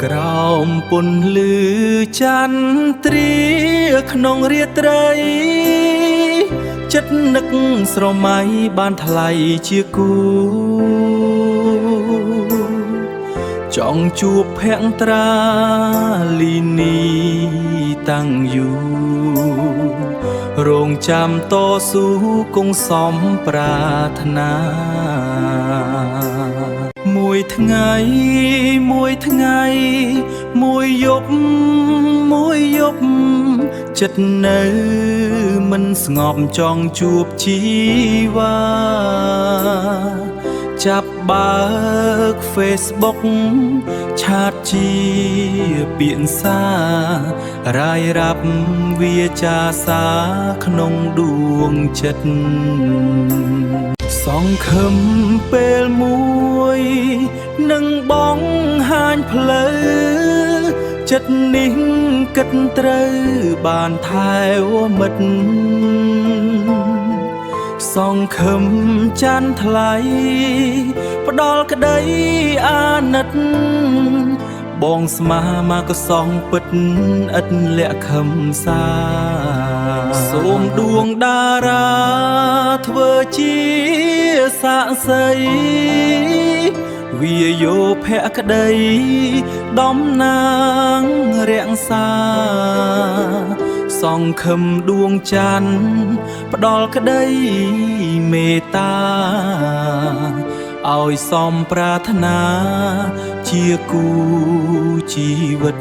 ក្រោមពន្លឺចន្ទ្រាក្នុងរាត្រីចិត្តនឹកស្រមៃបានថ្លៃជាគូចង់ជួបភក្ត្រាលីនីតាំងយូររងចាំតស៊ូគង់សំប្រាថ្នាមួយថ្ងៃមួយថ្ងៃមួយយប់ចិត្តនៅមិនស្ងប់ចង់ជួបជីវ៉ាចាប់បើក Facebook ឆាតជាពាក្យសាររាយរាប់វាចាសាក្នុងដួងចិត្តសង្ឃឹមពេលមួយនឹងបងហាញផ្លូវចិត្តនេះគិតត្រូវបានថែវមិត្តសង្ឃឹមច័ន្ទថ្លៃផ្ដល់ក្តីអាណិតបងស្មាមកកសងពិតឥតលក្ខខំសាសូមដួងតារាធ្វើជាសាក្សីវាយោភក្តីដំណាងរក្សាសង្ឃឹមដួងច័ន្ទផ្ដល់ក្តីមេត្តាឲ្យសមប្រាថ្នាជាគូជីវិត